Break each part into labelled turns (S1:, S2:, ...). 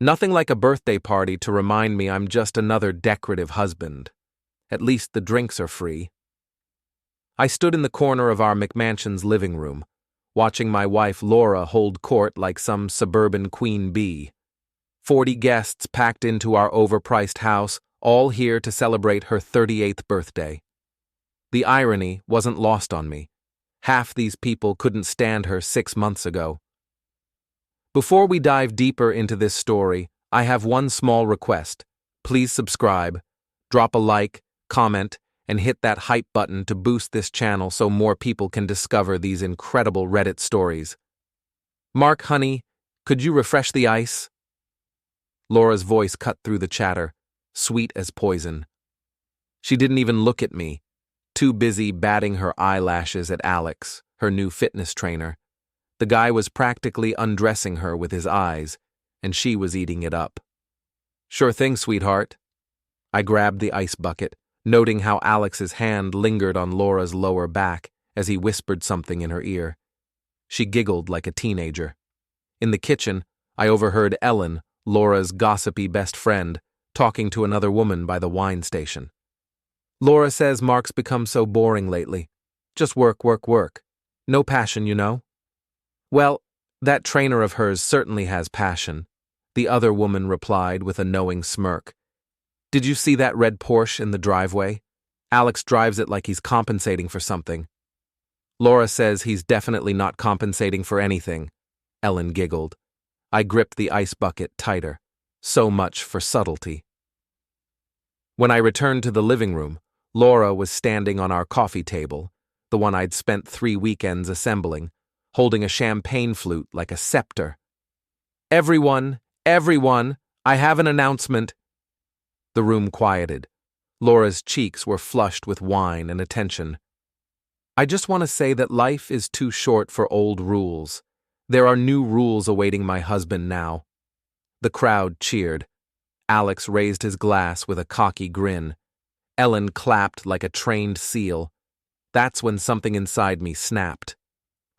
S1: Nothing like a birthday party to remind me I'm just another decorative husband. At least the drinks are free. I stood in the corner of our McMansion's living room, watching my wife Laura hold court like some suburban queen bee. 40 guests packed into our overpriced house, all here to celebrate her 38th birthday. The irony wasn't lost on me. Half these people couldn't stand her 6 months ago. Before we dive deeper into this story, I have one small request. Please subscribe, drop a like, comment, and hit that hype button to boost this channel so more people can discover these incredible Reddit stories. Mark, honey, could you refresh the ice? Laura's voice cut through the chatter, sweet as poison. She didn't even look at me, too busy batting her eyelashes at Alex, her new fitness trainer. The guy was practically undressing her with his eyes, and she was eating it up. Sure thing, sweetheart. I grabbed the ice bucket, noting how Alex's hand lingered on Laura's lower back as he whispered something in her ear. She giggled like a teenager. In the kitchen, I overheard Ellen, Laura's gossipy best friend, talking to another woman by the wine station. Laura says Mark's become so boring lately. Just work, work, work. No passion, you know? Well, that trainer of hers certainly has passion, the other woman replied with a knowing smirk. Did you see that red Porsche in the driveway? Alex drives it like he's compensating for something. Laura says he's definitely not compensating for anything. Ellen giggled. I gripped the ice bucket tighter. So much for subtlety. When I returned to the living room, Laura was standing on our coffee table, the one I'd spent 3 weekends assembling, holding a champagne flute like a scepter. Everyone, I have an announcement. The room quieted. Laura's cheeks were flushed with wine and attention. I just want to say that life is too short for old rules. There are new rules awaiting my husband now. The crowd cheered. Alex raised his glass with a cocky grin. Ellen clapped like a trained seal. That's when something inside me snapped.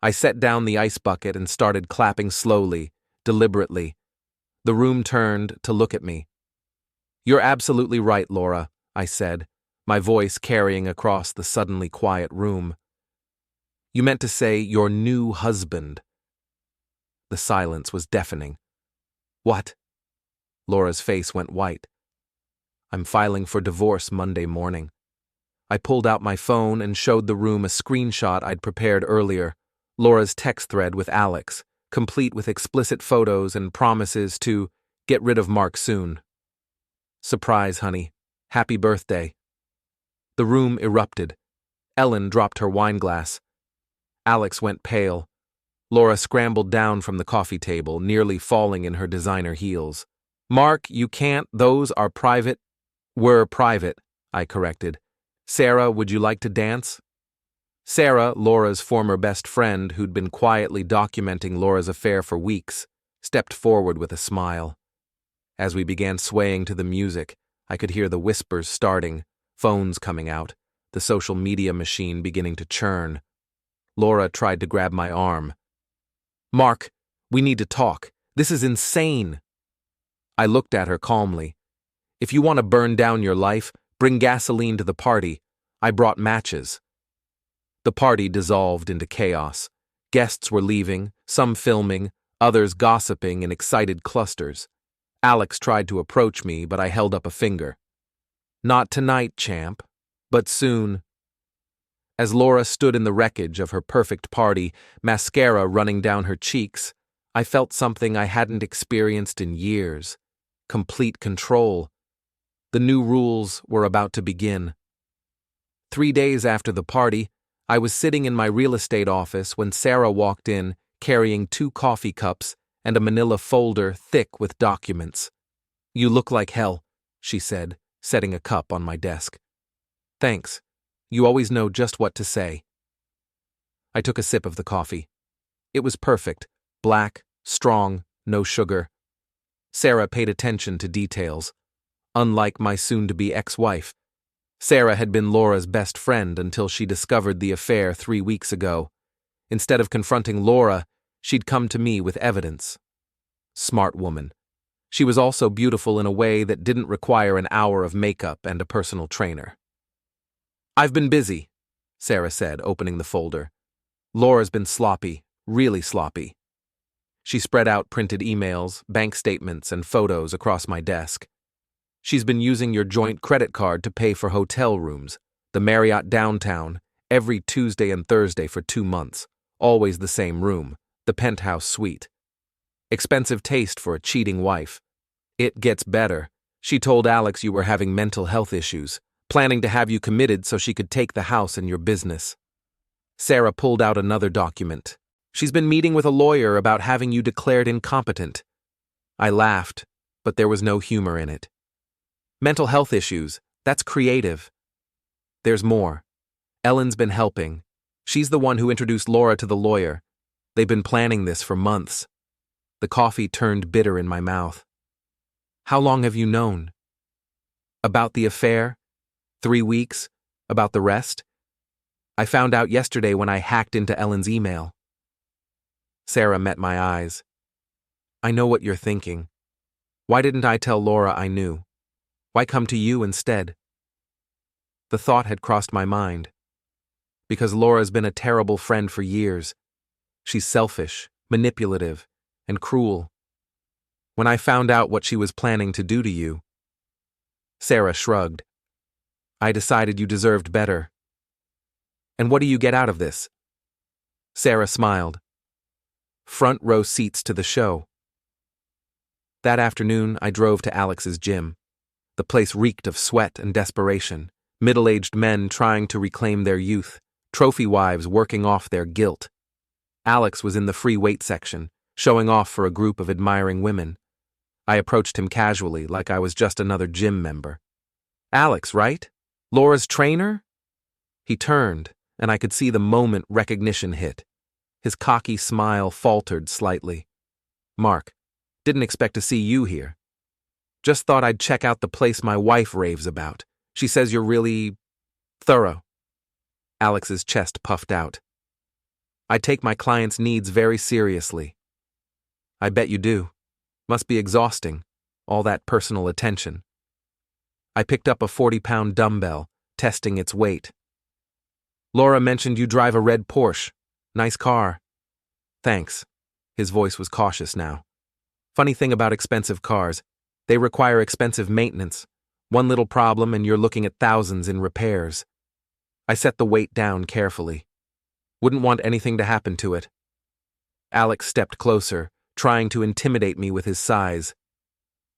S1: I set down the ice bucket and started clapping slowly, deliberately. The room turned to look at me. You're absolutely right, Laura, I said, my voice carrying across the suddenly quiet room. You meant to say your new husband. The silence was deafening. What? Laura's face went white. I'm filing for divorce Monday morning. I pulled out my phone and showed the room a screenshot I'd prepared earlier, Laura's text thread with Alex, complete with explicit photos and promises to get rid of Mark soon. Surprise, honey. Happy birthday. The room erupted. Ellen dropped her wineglass. Alex went pale. Laura scrambled down from the coffee table, nearly falling in her designer heels. Mark, you can't. Those are private. We're private, I corrected. Sarah, would you like to dance? Sarah, Laura's former best friend who'd been quietly documenting Laura's affair for weeks, stepped forward with a smile. As we began swaying to the music, I could hear the whispers starting, phones coming out, the social media machine beginning to churn. Laura tried to grab my arm. Mark, we need to talk. This is insane. I looked at her calmly. If you want to burn down your life, bring gasoline to the party. I brought matches. The party dissolved into chaos. Guests were leaving, some filming, others gossiping in excited clusters. Alex tried to approach me, but I held up a finger. Not tonight, champ, but soon. As Laura stood in the wreckage of her perfect party, mascara running down her cheeks, I felt something I hadn't experienced in years. Complete control. The new rules were about to begin. 3 days after the party, I was sitting in my real estate office when Sarah walked in, carrying 2 coffee cups and a manila folder thick with documents. You look like hell, she said, setting a cup on my desk. Thanks. You always know just what to say. I took a sip of the coffee. It was perfect, black, strong, no sugar. Sarah paid attention to details. Unlike my soon-to-be ex-wife, Sarah had been Laura's best friend until she discovered the affair 3 weeks ago. Instead of confronting Laura, she'd come to me with evidence. Smart woman. She was also beautiful in a way that didn't require an hour of makeup and a personal trainer. "I've been busy," Sarah said, opening the folder. "Laura's been sloppy, really sloppy." She spread out printed emails, bank statements, and photos across my desk. "She's been using your joint credit card to pay for hotel rooms, the Marriott downtown, every Tuesday and Thursday for 2 months, always the same room, the penthouse suite. Expensive taste for a cheating wife. It gets better. She told Alex you were having mental health issues, planning to have you committed so she could take the house and your business." Sarah pulled out another document. "She's been meeting with a lawyer about having you declared incompetent." I laughed, but there was no humor in it. "Mental health issues, that's creative." "There's more. Ellen's been helping. She's the one who introduced Laura to the lawyer. They've been planning this for months." The coffee turned bitter in my mouth. "How long have you known?" "About the affair? 3 weeks? About the rest?" "I found out yesterday when I hacked into Ellen's email." Sarah met my eyes. "I know what you're thinking. Why didn't I tell Laura I knew? Why come to you instead?" The thought had crossed my mind. Because Laura's been a terrible friend for years. She's selfish, manipulative, and cruel. When I found out what she was planning to do to you..." Sarah shrugged. "I decided you deserved better." "And what do you get out of this?" Sarah smiled. "Front row seats to the show." That afternoon, I drove to Alex's gym. The place reeked of sweat and desperation, middle-aged men trying to reclaim their youth, trophy wives working off their guilt. Alex was in the free weight section, showing off for a group of admiring women. I approached him casually, like I was just another gym member. "Alex, right? Laura's trainer?" He turned, and I could see the moment recognition hit. His cocky smile faltered slightly. "Mark, didn't expect to see you here. Just thought I'd check out the place my wife raves about. She says you're really thorough." Alex's chest puffed out. "I take my clients' needs very seriously." "I bet you do. Must be exhausting, all that personal attention." I picked up a 40-pound dumbbell, testing its weight. "Laura mentioned you drive a red Porsche. Nice car." "Thanks." His voice was cautious now. "Funny thing about expensive cars, they require expensive maintenance. One little problem and you're looking at thousands in repairs." I set the weight down carefully. Wouldn't want anything to happen to it. Alex stepped closer, trying to intimidate me with his size.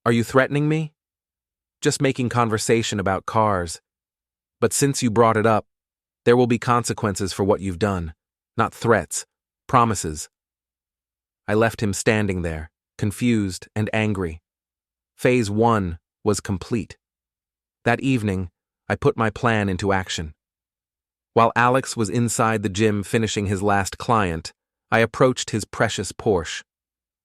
S1: "Are you threatening me?" "Just making conversation about cars. But since you brought it up, there will be consequences for what you've done. Not threats, promises." I left him standing there, confused and angry. Phase 1 was complete. That evening, I put my plan into action. While Alex was inside the gym finishing his last client, I approached his precious Porsche.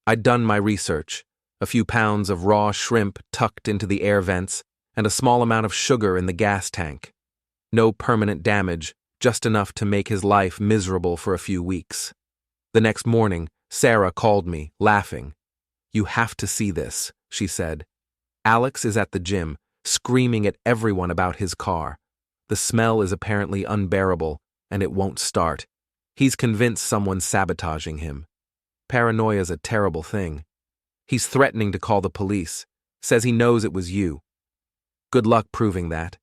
S1: I'd done my research, a few pounds of raw shrimp tucked into the air vents, and a small amount of sugar in the gas tank. No permanent damage, just enough to make his life miserable for a few weeks. The next morning, Sarah called me, laughing. "You have to see this," she said. "Alex is at the gym, screaming at everyone about his car. The smell is apparently unbearable, and it won't start. He's convinced someone's sabotaging him. Paranoia's a terrible thing. He's threatening to call the police, says he knows it was you. Good luck proving that.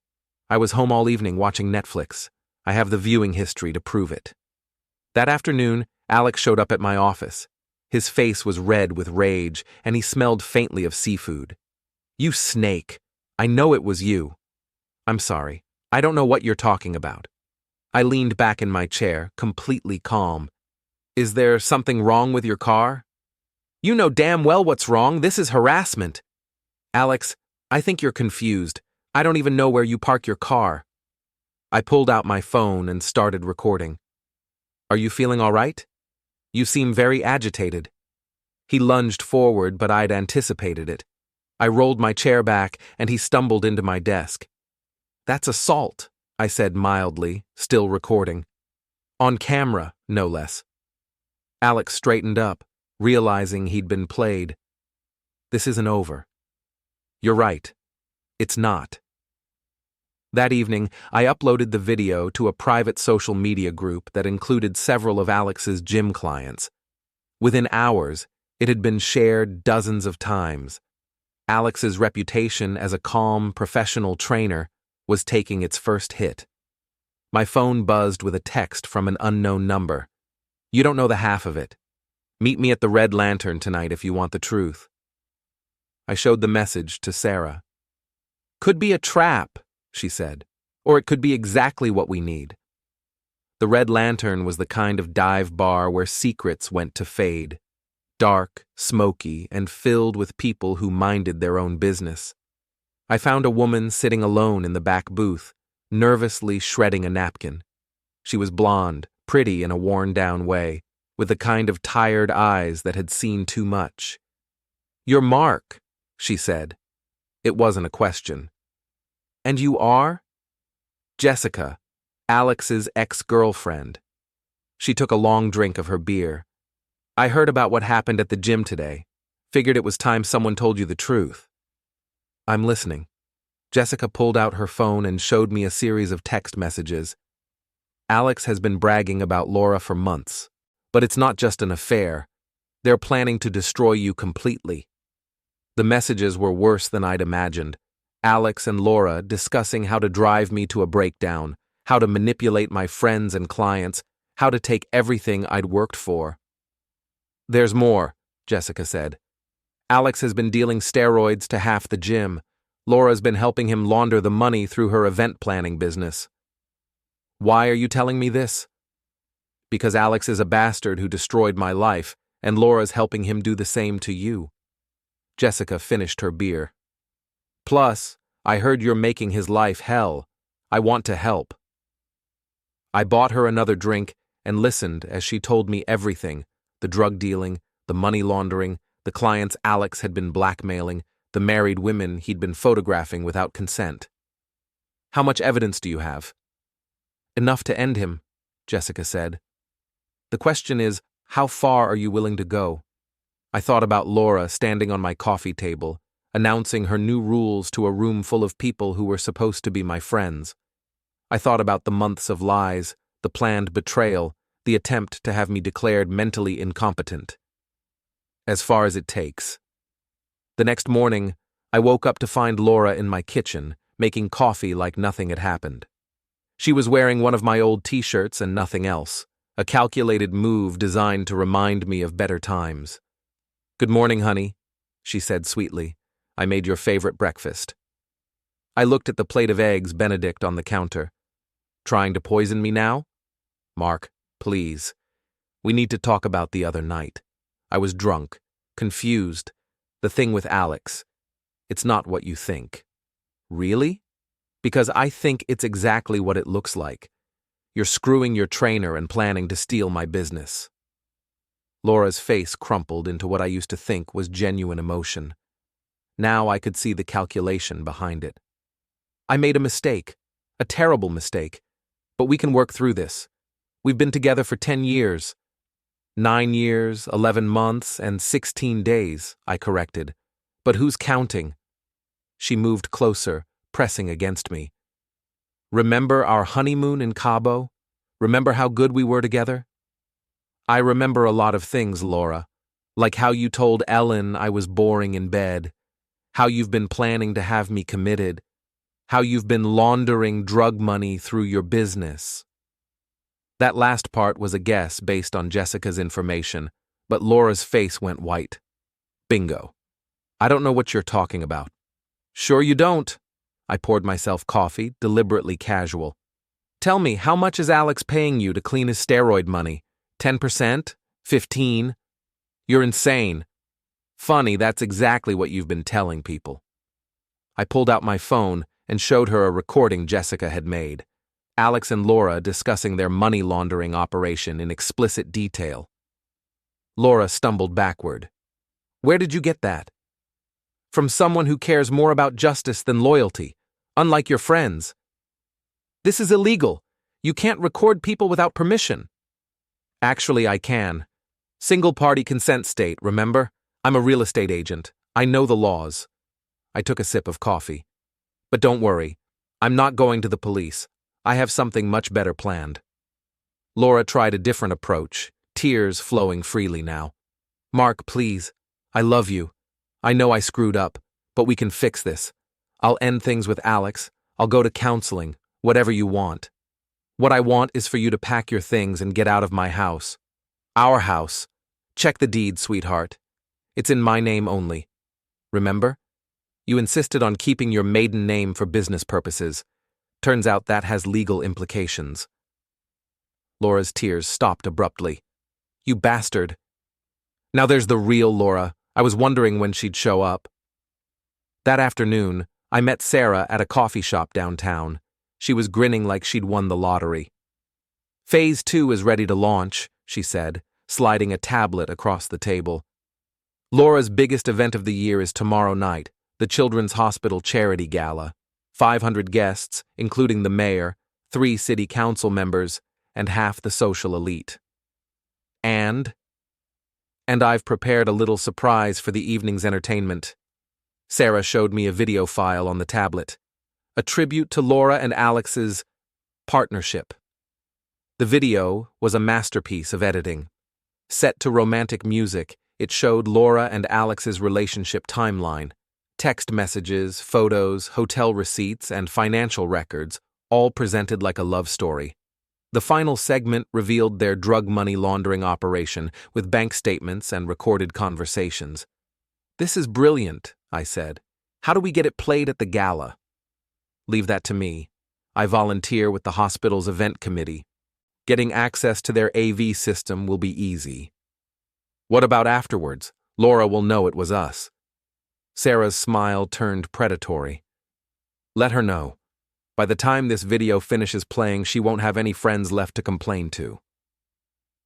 S1: I was home all evening watching Netflix. I have the viewing history to prove it." That afternoon, Alex showed up at my office. His face was red with rage, and he smelled faintly of seafood. "You snake! I know it was you." "I'm sorry. I don't know what you're talking about." I leaned back in my chair, completely calm. "Is there something wrong with your car?" "You know damn well what's wrong. This is harassment." "Alex, I think you're confused. I don't even know where you park your car." I pulled out my phone and started recording. "Are you feeling all right? You seem very agitated." He lunged forward, but I'd anticipated it. I rolled my chair back, and he stumbled into my desk. "That's assault," I said mildly, still recording. "On camera, no less." Alex straightened up, realizing he'd been played. This isn't over. You're right. It's not. That evening, I uploaded the video to a private social media group that included several of Alex's gym clients. Within hours, it had been shared dozens of times. Alex's reputation as a calm, professional trainer was taking its first hit. My phone buzzed with a text from an unknown number. You don't know the half of it. Meet me at the Red Lantern tonight if you want the truth. I showed the message to Sarah. Could be a trap, she said, or it could be exactly what we need. The Red Lantern was the kind of dive bar where secrets went to fade. Dark, smoky, and filled with people who minded their own business. I found a woman sitting alone in the back booth, nervously shredding a napkin. She was blonde, pretty in a worn-down way, with the kind of tired eyes that had seen too much. "You're Mark," she said. It wasn't a question. "And you are?" "Jessica, Alex's ex-girlfriend." She took a long drink of her beer. "I heard about what happened at the gym today. Figured it was time someone told you the truth." "I'm listening." Jessica pulled out her phone and showed me a series of text messages. "Alex has been bragging about Laura for months. But it's not just an affair. They're planning to destroy you completely." The messages were worse than I'd imagined. Alex and Laura discussing how to drive me to a breakdown, how to manipulate my friends and clients, how to take everything I'd worked for. "There's more," Jessica said. "Alex has been dealing steroids to half the gym. Laura's been helping him launder the money through her event planning business." "Why are you telling me this?" "Because Alex is a bastard who destroyed my life, and Laura's helping him do the same to you." Jessica finished her beer. "Plus, I heard you're making his life hell. I want to help." I bought her another drink and listened as she told me everything: the drug dealing, the money laundering, the clients Alex had been blackmailing, the married women he'd been photographing without consent. "How much evidence do you have?" "Enough to end him," Jessica said. "The question is, how far are you willing to go?" I thought about Laura standing on my coffee table, announcing her new rules to a room full of people who were supposed to be my friends. I thought about the months of lies, the planned betrayal, the attempt to have me declared mentally incompetent. As far as it takes. The next morning, I woke up to find Laura in my kitchen, making coffee like nothing had happened. She was wearing one of my old t-shirts and nothing else, a calculated move designed to remind me of better times. "Good morning, honey," she said sweetly. "I made your favorite breakfast." I looked at the plate of eggs Benedict on the counter. "Trying to poison me now?" "Mark, please. We need to talk about the other night. I was drunk, confused. The thing with Alex. It's not what you think." "Really?" "Because I think it's exactly what it looks like. You're screwing your trainer and planning to steal my business." Laura's face crumpled into what I used to think was genuine emotion. Now I could see the calculation behind it. "I made a mistake, a terrible mistake, but we can work through this. We've been together for 10 years. 9 years, 11 months, and 16 days, I corrected. But who's counting?" She moved closer, pressing against me. "Remember our honeymoon in Cabo? Remember how good we were together?" "I remember a lot of things, Laura. Like how you told Ellen I was boring in bed. How you've been planning to have me committed. How you've been laundering drug money through your business." That last part was a guess based on Jessica's information, but Laura's face went white. "Bingo. I don't know what you're talking about." "Sure you don't." I poured myself coffee, deliberately casual. "Tell me, how much is Alex paying you to clean his steroid money? 10%? 15%? You're insane." "Funny, that's exactly what you've been telling people." I pulled out my phone and showed her a recording Jessica had made. Alex and Laura discussing their money laundering operation in explicit detail. Laura stumbled backward. "Where did you get that?" "From someone who cares more about justice than loyalty, unlike your friends." "This is illegal. You can't record people without permission." "Actually, I can. Single-party consent state, remember? I'm a real estate agent. I know the laws. I took a sip of coffee. But don't worry. I'm not going to the police. I have something much better planned. Laura tried a different approach, tears flowing freely now. Mark, please. I love you. I know I screwed up, but we can fix this. I'll end things with Alex. I'll go to counseling, whatever you want. What I want is for you to pack your things and get out of my house. Our house. Check the deed, sweetheart. It's in my name only. Remember? You insisted on keeping your maiden name for business purposes. Turns out that has legal implications. Laura's tears stopped abruptly. You bastard. Now there's the real Laura. I was wondering when she'd show up. That afternoon, I met Sarah at a coffee shop downtown. She was grinning like she'd won the lottery. Phase 2 is ready to launch, she said, sliding a tablet across the table. Laura's biggest event of the year is tomorrow night, the Children's Hospital Charity Gala. 500 guests, including the mayor, 3 city council members, and half the social elite. And I've prepared a little surprise for the evening's entertainment. Sarah showed me a video file on the tablet, a tribute to Laura and Alex's partnership. The video was a masterpiece of editing. Set to romantic music, it showed Laura and Alex's relationship timeline. Text messages, photos, hotel receipts, and financial records, all presented like a love story. The final segment revealed their drug money laundering operation with bank statements and recorded conversations. This is brilliant, I said. How do we get it played at the gala? Leave that to me. I volunteer with the hospital's event committee. Getting access to their AV system will be easy. What about afterwards? Laura will know it was us. Sarah's smile turned predatory. Let her know. By the time this video finishes playing, she won't have any friends left to complain to.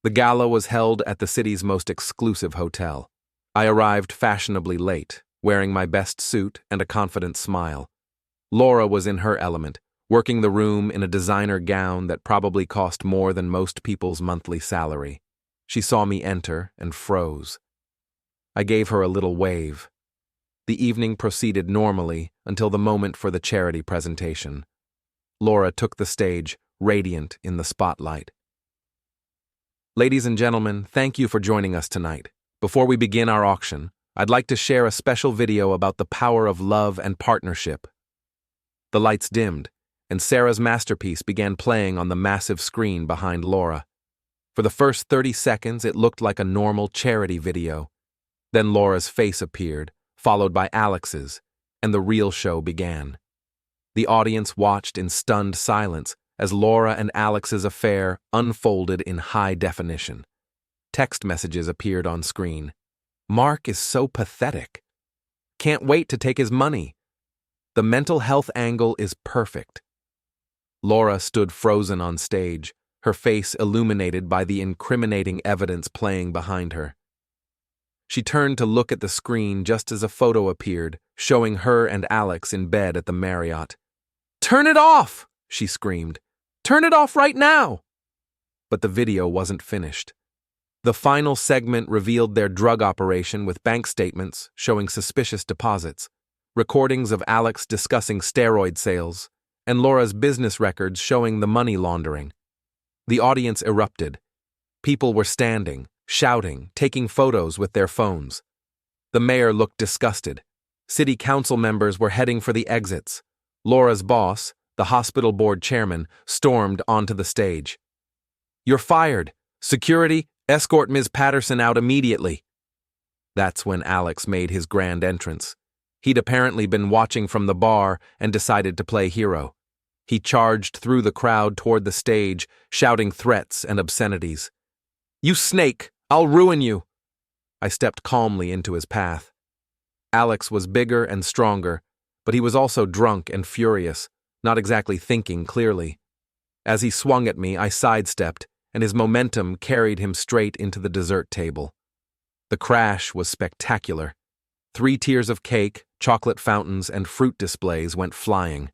S1: The gala was held at the city's most exclusive hotel. I arrived fashionably late, wearing my best suit and a confident smile. Laura was in her element, working the room in a designer gown that probably cost more than most people's monthly salary. She saw me enter and froze. I gave her a little wave. The evening proceeded normally until the moment for the charity presentation. Laura took the stage, radiant in the spotlight. Ladies and gentlemen, thank you for joining us tonight. Before we begin our auction, I'd like to share a special video about the power of love and partnership. The lights dimmed, and Sarah's masterpiece began playing on the massive screen behind Laura. For the first 30 seconds, it looked like a normal charity video. Then Laura's face appeared, followed by Alex's, and the real show began. The audience watched in stunned silence as Laura and Alex's affair unfolded in high definition. Text messages appeared on screen. Mark is so pathetic. Can't wait to take his money. The mental health angle is perfect. Laura stood frozen on stage, her face illuminated by the incriminating evidence playing behind her. She turned to look at the screen just as a photo appeared, showing her and Alex in bed at the Marriott. "Turn it off!" she screamed. "Turn it off right now!" But the video wasn't finished. The final segment revealed their drug operation with bank statements showing suspicious deposits, recordings of Alex discussing steroid sales, and Laura's business records showing the money laundering. The audience erupted. People were standing, shouting, taking photos with their phones. The mayor looked disgusted. City council members were heading for the exits. Laura's boss, the hospital board chairman, stormed onto the stage. "You're fired. Security, escort Ms. Patterson out immediately." That's when Alex made his grand entrance. He'd apparently been watching from the bar and decided to play hero. He charged through the crowd toward the stage, shouting threats and obscenities. "You snake! I'll ruin you!" I stepped calmly into his path. Alex was bigger and stronger, but he was also drunk and furious, not exactly thinking clearly. As he swung at me, I sidestepped, and his momentum carried him straight into the dessert table. The crash was spectacular. 3 tiers of cake, chocolate fountains, and fruit displays went flying.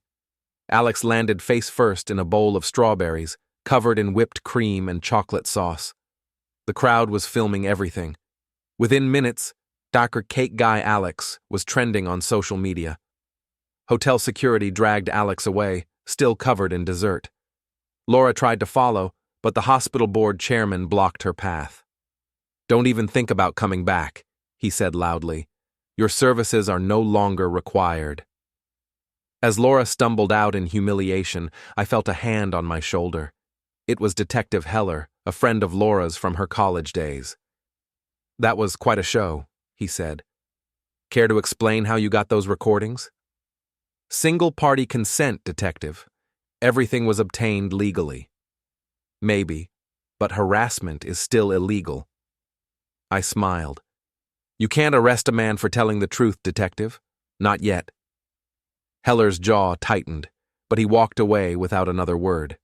S1: Alex landed face first in a bowl of strawberries, covered in whipped cream and chocolate sauce. The crowd was filming everything. Within minutes, Dr. Cake Guy Alex was trending on social media. Hotel security dragged Alex away, still covered in dessert. Laura tried to follow, but the hospital board chairman blocked her path. "Don't even think about coming back," he said loudly. "Your services are no longer required." As Laura stumbled out in humiliation, I felt a hand on my shoulder. It was Detective Heller, a friend of Laura's from her college days. "That was quite a show," he said. "Care to explain how you got those recordings?" "Single-party consent, Detective. Everything was obtained legally." "Maybe, but harassment is still illegal." I smiled. "You can't arrest a man for telling the truth, Detective. Not yet." Heller's jaw tightened, but he walked away without another word.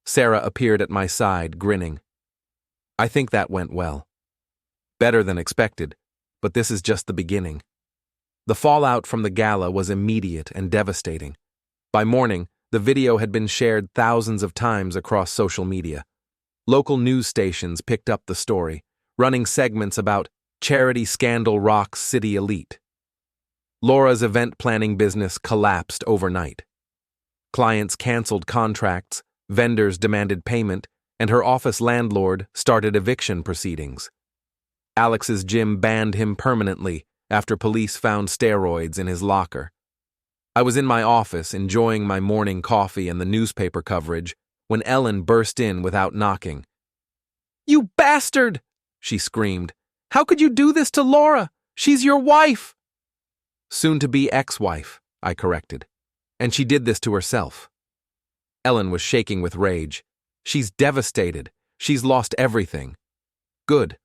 S1: Sarah appeared at my side, grinning. "I think that went well. Better than expected, but this is just the beginning." The fallout from the gala was immediate and devastating. By morning, the video had been shared thousands of times across social media. Local news stations picked up the story, running segments about "Charity Scandal Rocks City Elite." Laura's event planning business collapsed overnight. Clients canceled contracts, vendors demanded payment, and her office landlord started eviction proceedings. Alex's gym banned him permanently after police found steroids in his locker. I was in my office enjoying my morning coffee and the newspaper coverage when Ellen burst in without knocking. "You bastard!" she screamed. "How could you do this to Laura? She's your wife!" "Soon-to-be ex-wife," I corrected. "And she did this to herself." Ellen was shaking with rage. "She's devastated. She's lost everything." "Good.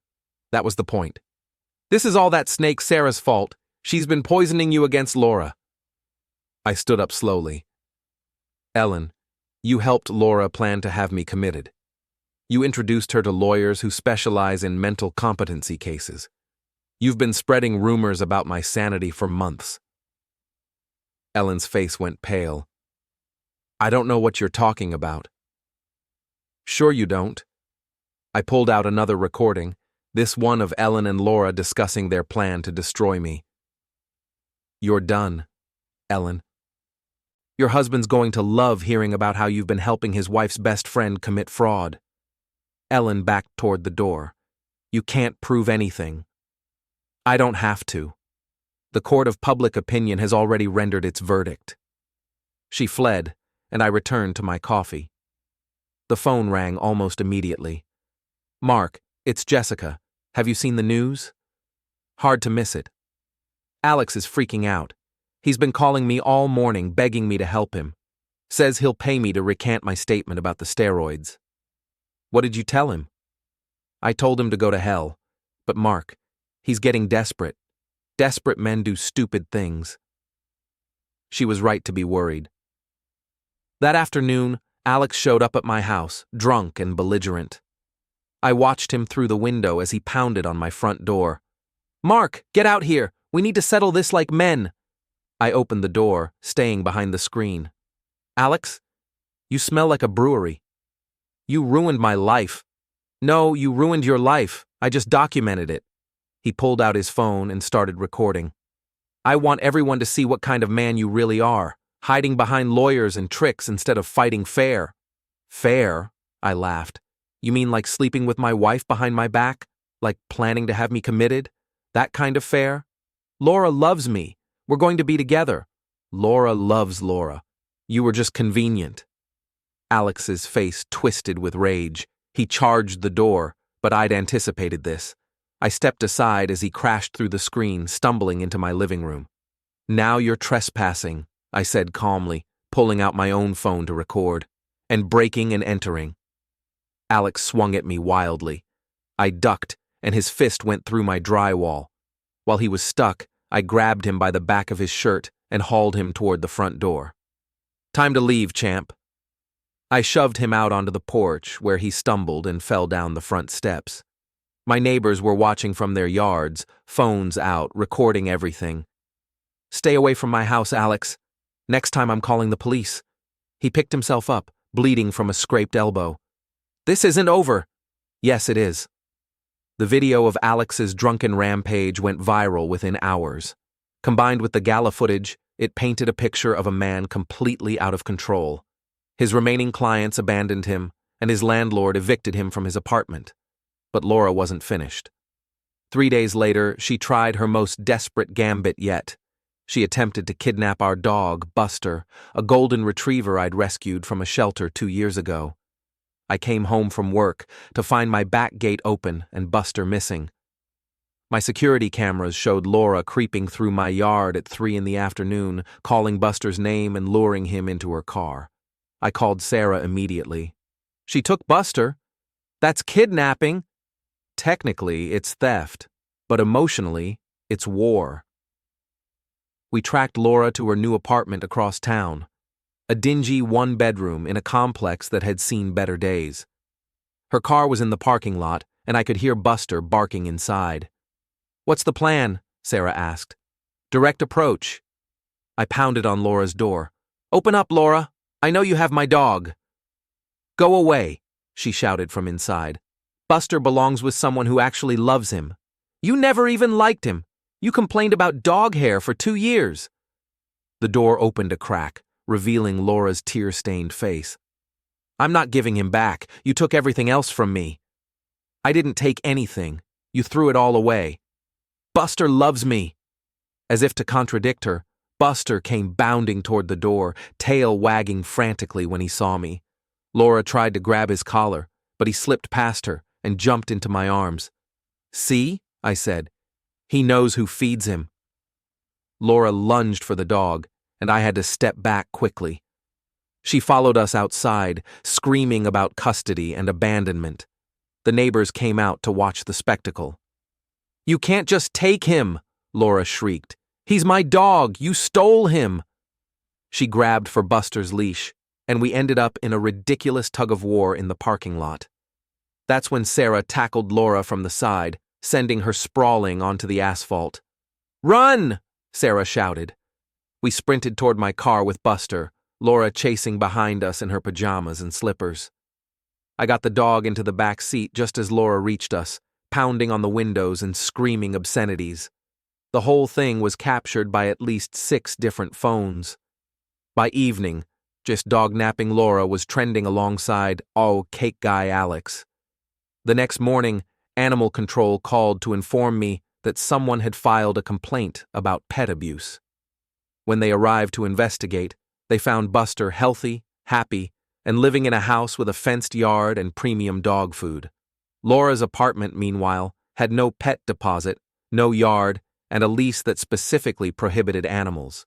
S1: That was the point. This is all that snake Sarah's fault. She's been poisoning you against Laura." I stood up slowly. "Ellen, you helped Laura plan to have me committed. You introduced her to lawyers who specialize in mental competency cases. You've been spreading rumors about my sanity for months." Ellen's face went pale. "I don't know what you're talking about." "Sure you don't." I pulled out another recording, this one of Ellen and Laura discussing their plan to destroy me. "You're done, Ellen. Your husband's going to love hearing about how you've been helping his wife's best friend commit fraud." Ellen backed toward the door. "You can't prove anything." "I don't have to. The court of public opinion has already rendered its verdict." She fled, and I returned to my coffee. The phone rang almost immediately. "Mark, it's Jessica. Have you seen the news?" "Hard to miss it. Alex is freaking out. He's been calling me all morning begging me to help him. Says he'll pay me to recant my statement about the steroids." "What did you tell him?" "I told him to go to hell. But Mark, he's getting desperate. Desperate men do stupid things." She was right to be worried. That afternoon, Alex showed up at my house, drunk and belligerent. I watched him through the window as he pounded on my front door. "Mark, get out here! We need to settle this like men!" I opened the door, staying behind the screen. "Alex, you smell like a brewery. You ruined my life." "No, you ruined your life. I just documented it." He pulled out his phone and started recording. "I want everyone to see what kind of man you really are, hiding behind lawyers and tricks instead of fighting fair." "Fair?" I laughed. "You mean like sleeping with my wife behind my back? Like planning to have me committed? That kind of fair? Laura loves me. We're going to be together." "Laura loves Laura. You were just convenient." Alex's face twisted with rage. He charged the door, but I'd anticipated this. I stepped aside as he crashed through the screen, stumbling into my living room. "Now you're trespassing," I said calmly, pulling out my own phone to record, "and breaking and entering." Alex swung at me wildly. I ducked, and his fist went through my drywall. While he was stuck, I grabbed him by the back of his shirt and hauled him toward the front door. "Time to leave, champ." I shoved him out onto the porch, where he stumbled and fell down the front steps. My neighbors were watching from their yards, phones out, recording everything. "Stay away from my house, Alex. Next time I'm calling the police." He picked himself up, bleeding from a scraped elbow. "This isn't over." "Yes, it is." The video of Alex's drunken rampage went viral within hours. Combined with the gala footage, it painted a picture of a man completely out of control. His remaining clients abandoned him, and his landlord evicted him from his apartment. But Laura wasn't finished. 3 days later, she tried her most desperate gambit yet. She attempted to kidnap our dog, Buster, a golden retriever I'd rescued from a shelter 2 years ago. I came home from work to find my back gate open and Buster missing. My security cameras showed Laura creeping through my yard at 3 in the afternoon, calling Buster's name and luring him into her car. I called Sarah immediately. "She took Buster. That's kidnapping." Technically, it's theft, but emotionally, it's war. We tracked Laura to her new apartment across town, a dingy one-bedroom in a complex that had seen better days. Her car was in the parking lot, and I could hear Buster barking inside. "What's the plan?" Sarah asked. "Direct approach." I pounded on Laura's door. "Open up, Laura. I know you have my dog." "Go away," she shouted from inside. "Buster belongs with someone who actually loves him. You never even liked him. You complained about dog hair for 2 years." The door opened a crack, revealing Laura's tear-stained face. "I'm not giving him back. You took everything else from me." "I didn't take anything. You threw it all away." "Buster loves me." As if to contradict her, Buster came bounding toward the door, tail wagging frantically when he saw me. Laura tried to grab his collar, but he slipped past her and jumped into my arms. "See?" I said. "He knows who feeds him." Laura lunged for the dog, and I had to step back quickly. She followed us outside, screaming about custody and abandonment. The neighbors came out to watch the spectacle. "You can't just take him," Laura shrieked. "He's my dog. You stole him." She grabbed for Buster's leash, and we ended up in a ridiculous tug-of-war in the parking lot. That's when Sarah tackled Laura from the side, sending her sprawling onto the asphalt. "Run!" Sarah shouted. We sprinted toward my car with Buster, Laura chasing behind us in her pajamas and slippers. I got the dog into the back seat just as Laura reached us, pounding on the windows and screaming obscenities. The whole thing was captured by at least 6 different phones. By evening, just dog-napping Laura was trending alongside, "Oh, cake guy Alex." The next morning, Animal Control called to inform me that someone had filed a complaint about pet abuse. When they arrived to investigate, they found Buster healthy, happy, and living in a house with a fenced yard and premium dog food. Laura's apartment, meanwhile, had no pet deposit, no yard, and a lease that specifically prohibited animals.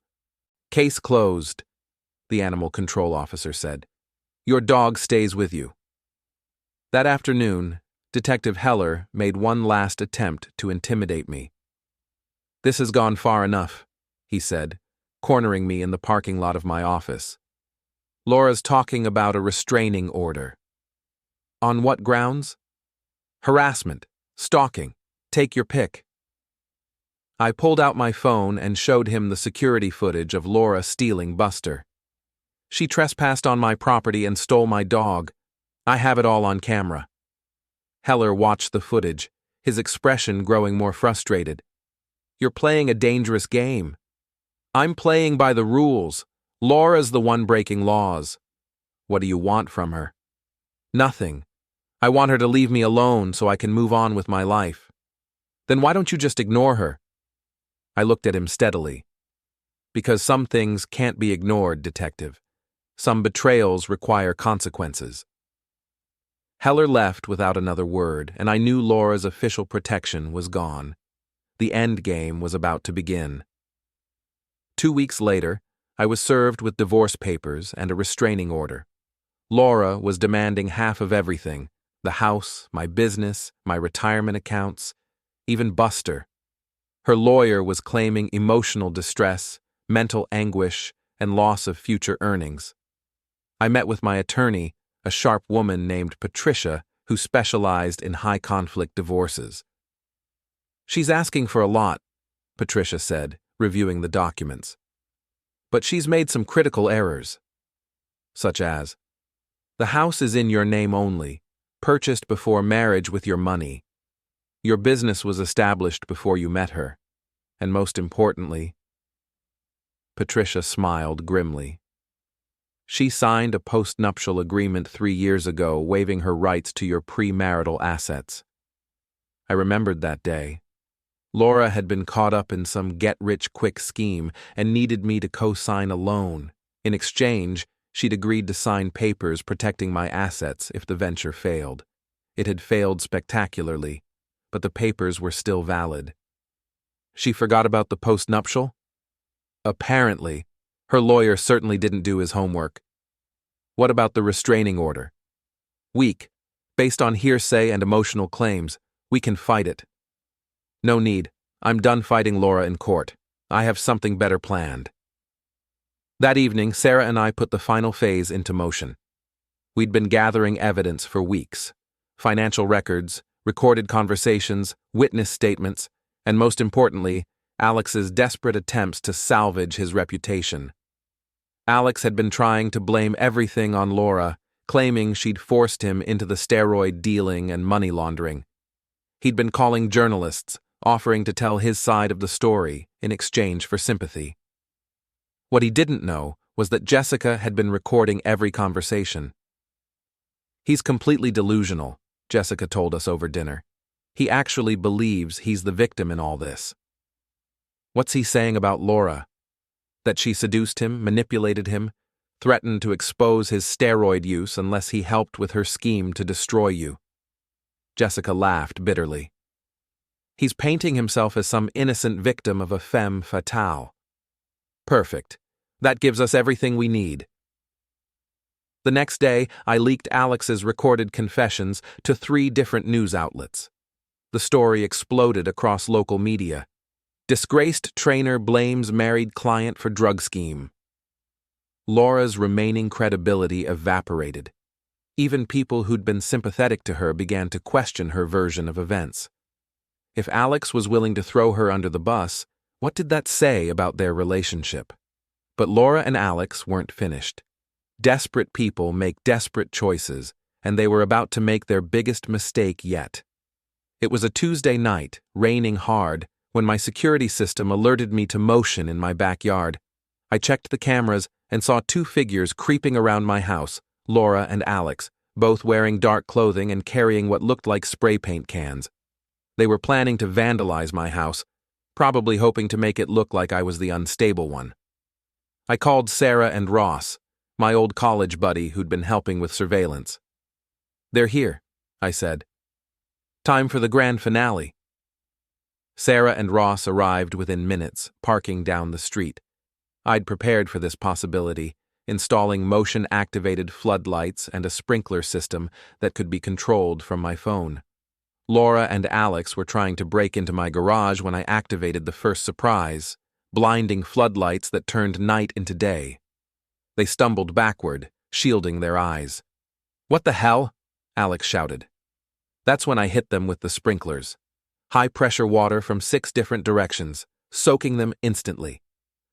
S1: "Case closed," the Animal Control officer said. "Your dog stays with you." That afternoon, Detective Heller made one last attempt to intimidate me. "This has gone far enough," he said, cornering me in the parking lot of my office. "Laura's talking about a restraining order." "On what grounds?" "Harassment, stalking, take your pick." I pulled out my phone and showed him the security footage of Laura stealing Buster. "She trespassed on my property and stole my dog. I have it all on camera." Heller watched the footage, his expression growing more frustrated. "You're playing a dangerous game." "I'm playing by the rules. Laura's the one breaking laws." "What do you want from her?" "Nothing. I want her to leave me alone so I can move on with my life." "Then why don't you just ignore her?" I looked at him steadily. "Because some things can't be ignored, Detective. Some betrayals require consequences." Heller left without another word, and I knew Laura's official protection was gone. The end game was about to begin. 2 weeks later, I was served with divorce papers and a restraining order. Laura was demanding half of everything: the house, my business, my retirement accounts, even Buster. Her lawyer was claiming emotional distress, mental anguish, and loss of future earnings. I met with my attorney, a sharp woman named Patricia, who specialized in high-conflict divorces. "She's asking for a lot," Patricia said, reviewing the documents. "But she's made some critical errors." "Such as?" "The house is in your name only, purchased before marriage with your money. Your business was established before you met her. And most importantly, Patricia smiled grimly. She signed a postnuptial agreement 3 years ago waiving her rights to your premarital assets. I remembered that day. Laura had been caught up in some get-rich-quick scheme and needed me to co-sign a loan. In exchange, she'd agreed to sign papers protecting my assets if the venture failed. It had failed spectacularly, but the papers were still valid. She forgot about the postnuptial? Apparently. Her lawyer certainly didn't do his homework. What about the restraining order? Weak. Based on hearsay and emotional claims, we can fight it. No need. I'm done fighting Laura in court. I have something better planned. That evening, Sarah and I put the final phase into motion. We'd been gathering evidence for weeks. Financial records, recorded conversations, witness statements, and most importantly, Alex's desperate attempts to salvage his reputation. Alex had been trying to blame everything on Laura, claiming she'd forced him into the steroid dealing and money laundering. He'd been calling journalists, offering to tell his side of the story in exchange for sympathy. What he didn't know was that Jessica had been recording every conversation. He's completely delusional, Jessica told us over dinner. He actually believes he's the victim in all this. What's he saying about Laura? That she seduced him, manipulated him, threatened to expose his steroid use unless he helped with her scheme to destroy you. Jessica laughed bitterly. He's painting himself as some innocent victim of a femme fatale. Perfect. That gives us everything we need. The next day, I leaked Alex's recorded confessions to 3 different news outlets. The story exploded across local media. Disgraced trainer blames married client for drug scheme. Laura's remaining credibility evaporated. Even people who'd been sympathetic to her began to question her version of events. If Alex was willing to throw her under the bus, what did that say about their relationship? But Laura and Alex weren't finished. Desperate people make desperate choices, and they were about to make their biggest mistake yet. It was a Tuesday night, raining hard, when my security system alerted me to motion in my backyard. I checked the cameras and saw 2 figures creeping around my house, Laura and Alex, both wearing dark clothing and carrying what looked like spray paint cans. They were planning to vandalize my house, probably hoping to make it look like I was the unstable one. I called Sarah and Ross, my old college buddy who'd been helping with surveillance. "They're here," I said. "Time for the grand finale." Sarah and Ross arrived within minutes, parking down the street. I'd prepared for this possibility, installing motion-activated floodlights and a sprinkler system that could be controlled from my phone. Laura and Alex were trying to break into my garage when I activated the first surprise, blinding floodlights that turned night into day. They stumbled backward, shielding their eyes. "What the hell?" Alex shouted. That's when I hit them with the sprinklers. High-pressure water from 6 different directions, soaking them instantly.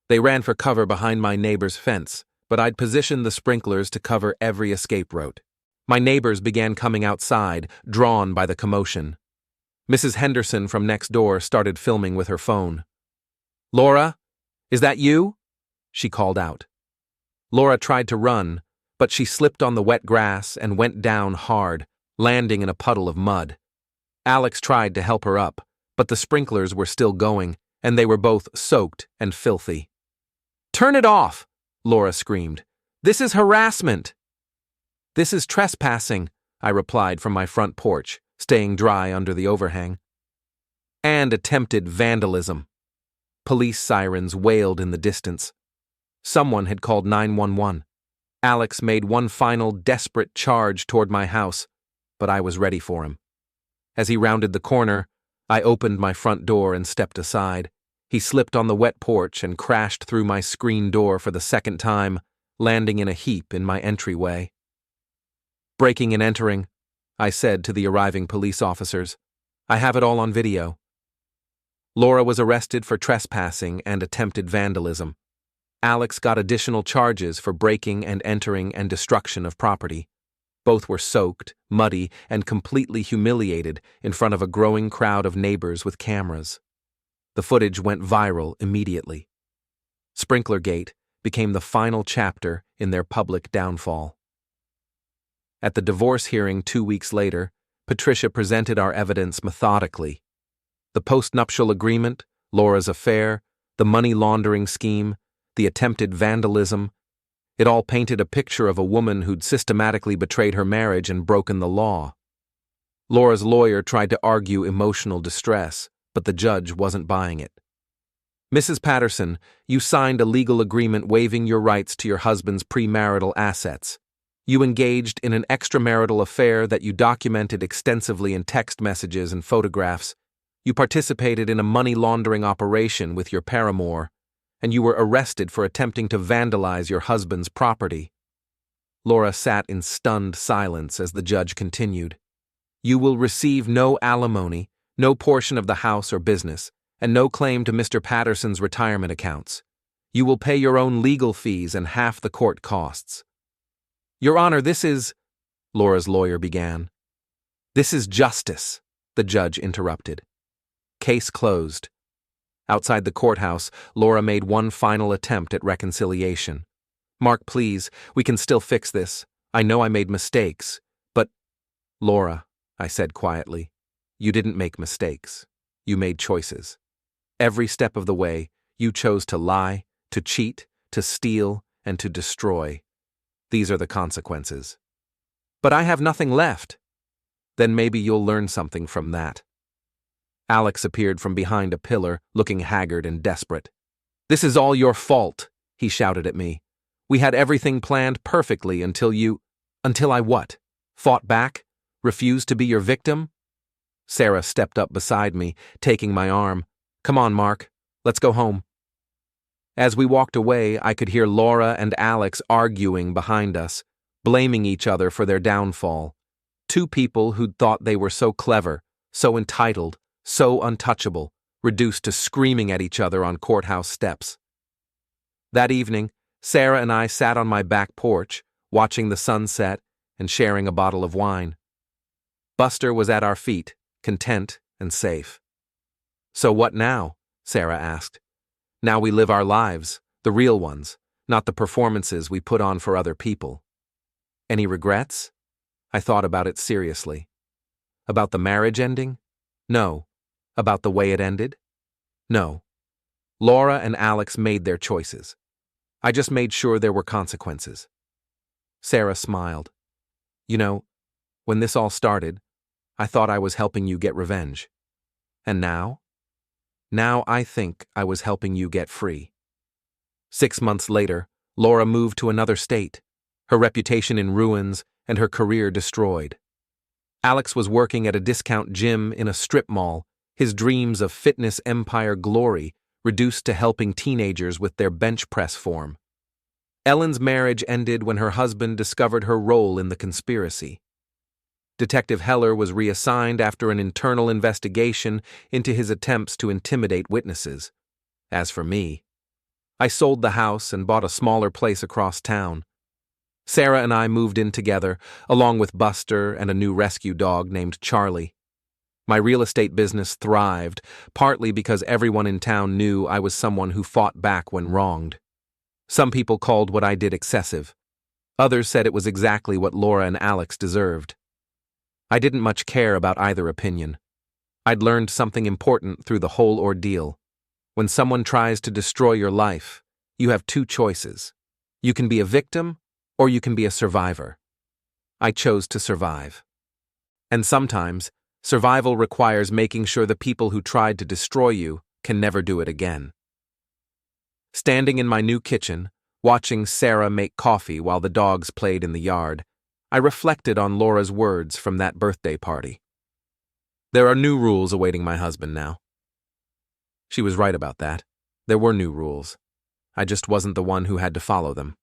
S1: They ran for cover behind my neighbor's fence, but I'd positioned the sprinklers to cover every escape route. My neighbors began coming outside, drawn by the commotion. Mrs. Henderson from next door started filming with her phone. "Laura, is that you?" she called out. Laura tried to run, but she slipped on the wet grass and went down hard, landing in a puddle of mud. Alex tried to help her up, but the sprinklers were still going, and they were both soaked and filthy. "Turn it off!" Laura screamed. "This is harassment!" "This is trespassing," I replied from my front porch, staying dry under the overhang. "And attempted vandalism." Police sirens wailed in the distance. Someone had called 911. Alex made one final desperate charge toward my house, but I was ready for him. As he rounded the corner, I opened my front door and stepped aside. He slipped on the wet porch and crashed through my screen door for the 2nd time, landing in a heap in my entryway. "Breaking and entering," I said to the arriving police officers. "I have it all on video." Laura was arrested for trespassing and attempted vandalism. Alex got additional charges for breaking and entering and destruction of property. Both were soaked, muddy, and completely humiliated in front of a growing crowd of neighbors with cameras. The footage went viral immediately. Sprinklergate became the final chapter in their public downfall. At the divorce hearing 2 weeks later, Patricia presented our evidence methodically. The postnuptial agreement, Laura's affair, the money laundering scheme, the attempted vandalism, it all painted a picture of a woman who'd systematically betrayed her marriage and broken the law. Laura's lawyer tried to argue emotional distress, but the judge wasn't buying it. "Mrs. Patterson, you signed a legal agreement waiving your rights to your husband's premarital assets. You engaged in an extramarital affair that you documented extensively in text messages and photographs. You participated in a money laundering operation with your paramour, and you were arrested for attempting to vandalize your husband's property." Laura sat in stunned silence as the judge continued. "You will receive no alimony, no portion of the house or business, and no claim to Mr. Patterson's retirement accounts. You will pay your own legal fees and half the court costs." "Your Honor, this is—" Laura's lawyer began. "This is justice," the judge interrupted. Case closed. Outside the courthouse, Laura made one final attempt at reconciliation. "Mark, please, we can still fix this. I know I made mistakes, but—" "Laura," I said quietly, "you didn't make mistakes. You made choices. Every step of the way, you chose to lie, to cheat, to steal, and to destroy. These are the consequences." "But I have nothing left." "Then maybe you'll learn something from that." Alex appeared from behind a pillar, looking haggard and desperate. "This is all your fault," he shouted at me. "We had everything planned perfectly until you—" "Until I what? Fought back? Refused to be your victim?" Sarah stepped up beside me, taking my arm. "Come on, Mark. Let's go home." As we walked away, I could hear Laura and Alex arguing behind us, blaming each other for their downfall. Two people who'd thought they were so clever, so entitled, so untouchable, reduced to screaming at each other on courthouse steps. That evening, Sarah and I sat on my back porch, watching the sunset and sharing a bottle of wine. Buster was at our feet, content and safe. "So what now?" Sarah asked. "Now we live our lives, the real ones, not the performances we put on for other people." "Any regrets?" I thought about it seriously. About the marriage ending? No. About the way it ended? No. Laura and Alex made their choices. I just made sure there were consequences. Sarah smiled. "You know, when this all started, I thought I was helping you get revenge. And now? Now I think I was helping you get free." 6 months later, Laura moved to another state, her reputation in ruins and her career destroyed. Alex was working at a discount gym in a strip mall, his dreams of fitness empire glory reduced to helping teenagers with their bench press form. Ellen's marriage ended when her husband discovered her role in the conspiracy. Detective Heller was reassigned after an internal investigation into his attempts to intimidate witnesses. As for me, I sold the house and bought a smaller place across town. Sarah and I moved in together, along with Buster and a new rescue dog named Charlie. My real estate business thrived, partly because everyone in town knew I was someone who fought back when wronged. Some people called what I did excessive. Others said it was exactly what Laura and Alex deserved. I didn't much care about either opinion. I'd learned something important through the whole ordeal. When someone tries to destroy your life, you have two choices. You can be a victim, or you can be a survivor. I chose to survive. And sometimes, survival requires making sure the people who tried to destroy you can never do it again. Standing in my new kitchen, watching Sarah make coffee while the dogs played in the yard, I reflected on Laura's words from that birthday party. There are new rules awaiting my husband now. She was right about that. There were new rules. I just wasn't the one who had to follow them.